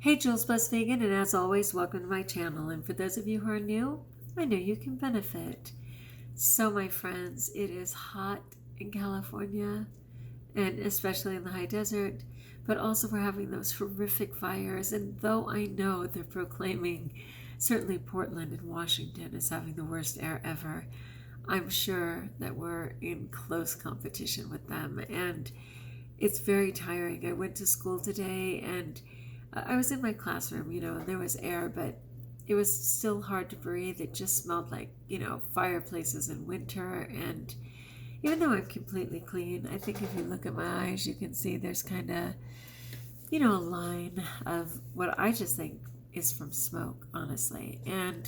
Hey, JulesBlessedVegan, and as always, welcome to my channel. And for those of you who are new, I know you can benefit. So, my friends, it is hot in California, and especially in the high desert, but also we're having those horrific fires. And though I know they're proclaiming, certainly Portland and Washington is having the worst air ever, I'm sure that we're in close competition with them. And it's very tiring. I went to school today and I was in my classroom, and there was air, but it was still hard to breathe. It just smelled like, fireplaces in winter. And even though I'm completely clean, I think if you look at my eyes, you can see there's kind of, a line of what I just think is from smoke, honestly. And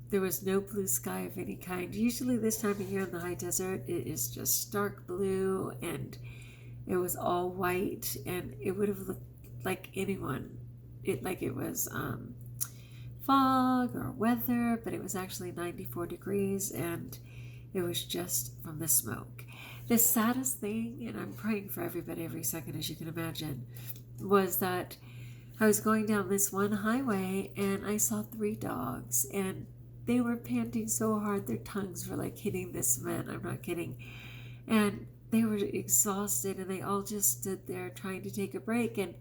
there was no blue sky of any kind. Usually this time of year in the high desert, it is just stark blue, and it was all white, and it would have looked like it was fog or weather, but it was actually 94 degrees, and it was just from the smoke. The saddest thing, and I'm praying for everybody every second, as you can imagine, was that I was going down this one highway, and I saw 3 dogs, and they were panting so hard, their tongues were like hitting the cement. I'm not kidding. And they were exhausted, and they all just stood there trying to take a break, and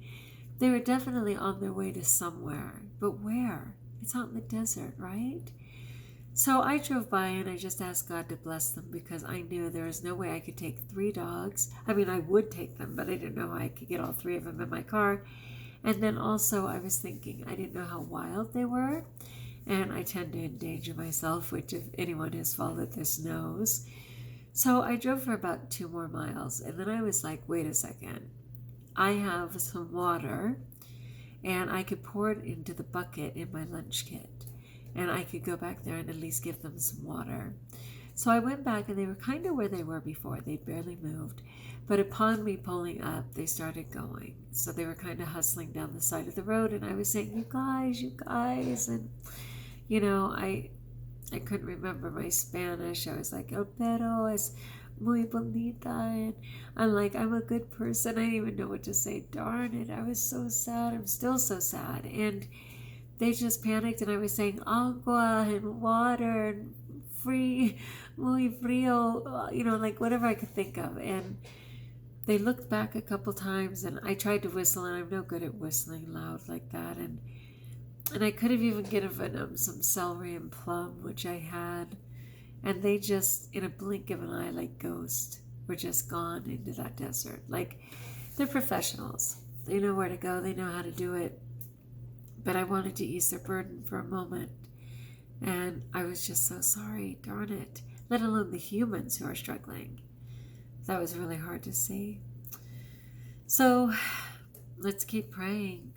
they were definitely on their way to somewhere. But where? It's out in the desert, right? So I drove by and I just asked God to bless them, because I knew there was no way I could take 3 dogs. I mean, I would take them, but I didn't know how I could get all 3 of them in my car. And then also I was thinking, I didn't know how wild they were, and I tend to endanger myself, which if anyone has followed this knows. So I drove for about 2 more miles, and then I was like, wait a second. I have some water, and I could pour it into the bucket in my lunch kit, and I could go back there and at least give them some water. So I went back, and they were kind of where they were before. They'd barely moved. But upon me pulling up, they started going. So they were kind of hustling down the side of the road, and I was saying, you guys. And, I couldn't remember my Spanish. I was like, el perro es muy bonita. And I'm like, I'm a good person. I didn't even know what to say. Darn it. I was so sad. I'm still so sad. And they just panicked, and I was saying agua and water and free, muy frío, like whatever I could think of. And they looked back a couple times, and I tried to whistle, and I'm no good at whistling loud like that. And I could have even given them some celery and plum, which I had. And they just, in a blink of an eye, like ghosts, were just gone into that desert. Like, they're professionals. They know where to go. They know how to do it. But I wanted to ease their burden for a moment. And I was just so sorry, darn it. Let alone the humans who are struggling. That was really hard to see. So, let's keep praying.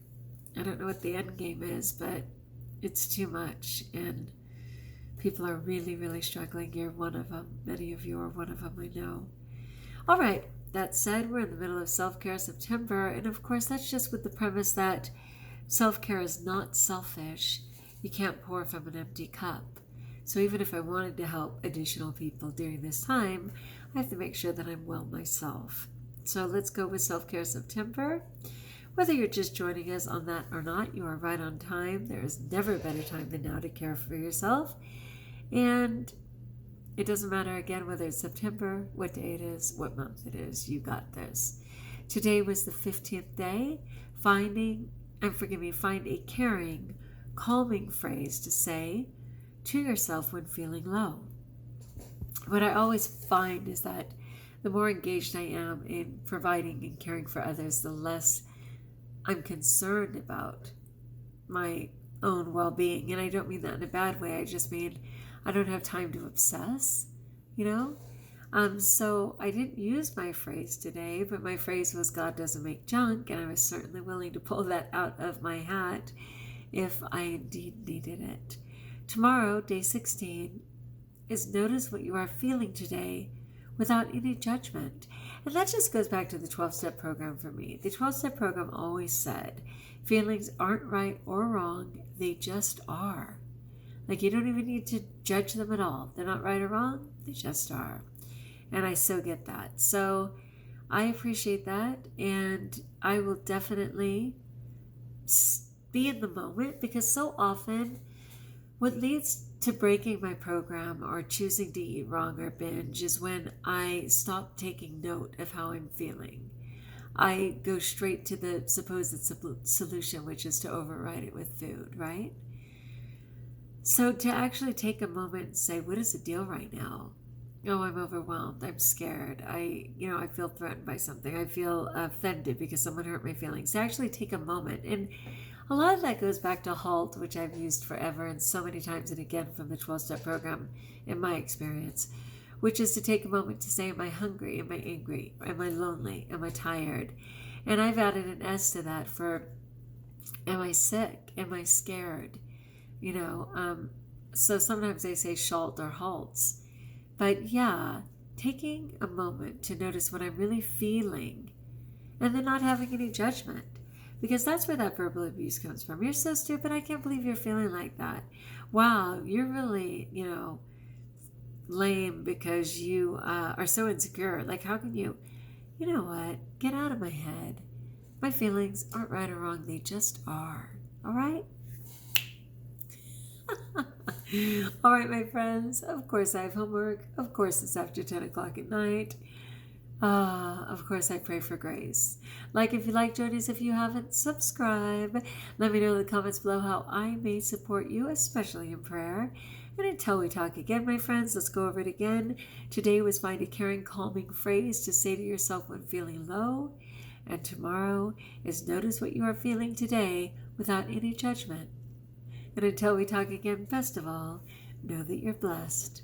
I don't know what the end game is, but it's too much. And people are really, really struggling. You're one of them. Many of you are one of them, I know. All right. That said, we're in the middle of Self-Care September. And of course, that's just with the premise that self-care is not selfish. You can't pour from an empty cup. So even if I wanted to help additional people during this time, I have to make sure that I'm well myself. So let's go with Self-Care September. Whether you're just joining us on that or not, you are right on time. There is never a better time than now to care for yourself. And it doesn't matter, again, whether it's September, what day it is, what month it is, you got this. Today was the 15th day. Find a caring, calming phrase to say to yourself when feeling low. What I always find is that the more engaged I am in providing and caring for others, the less I'm concerned about my own well-being. And I don't mean that in a bad way. I just mean I don't have time to obsess, So I didn't use my phrase today, but my phrase was God doesn't make junk. And I was certainly willing to pull that out of my hat if I indeed needed it. Tomorrow, day 16, is notice what you are feeling today without any judgment. And that just goes back to the 12-step program for me. The 12-step program always said, feelings aren't right or wrong, they just are. Like, you don't even need to judge them at all. They're not right or wrong, they just are. And I so get that. So I appreciate that, and I will definitely be in the moment, because so often what leads to breaking my program or choosing to eat wrong or binge is when I stop taking note of how I'm feeling. I go straight to the supposed solution, which is to override it with food, right? So to actually take a moment and say, what is the deal right now? Oh, I'm overwhelmed. I'm scared. I feel threatened by something. I feel offended because someone hurt my feelings. To actually take a moment. And a lot of that goes back to HALT, which I've used forever and so many times and again from the 12-step program in my experience, which is to take a moment to say, am I hungry? Am I angry? Am I lonely? Am I tired? And I've added an S to that for, am I sick? Am I scared? So sometimes they say SHALT or HALTs. But yeah, taking a moment to notice what I'm really feeling and then not having any judgment. Because that's where that verbal abuse comes from. You're so stupid. I can't believe you're feeling like that. Wow, you're really, lame because you are so insecure. Like, how can you know what? Get out of my head. My feelings aren't right or wrong. They just are. All right? All right, my friends. Of course, I have homework. Of course, it's after 10 o'clock at night. Of course, I pray for grace. Like if you like, join us. If you haven't, subscribe. Let me know in the comments below how I may support you, especially in prayer. And until we talk again, my friends, let's go over it again. Today was find a caring, calming phrase to say to yourself when feeling low. And tomorrow is notice what you are feeling today without any judgment. And until we talk again, best of all, know that you're blessed.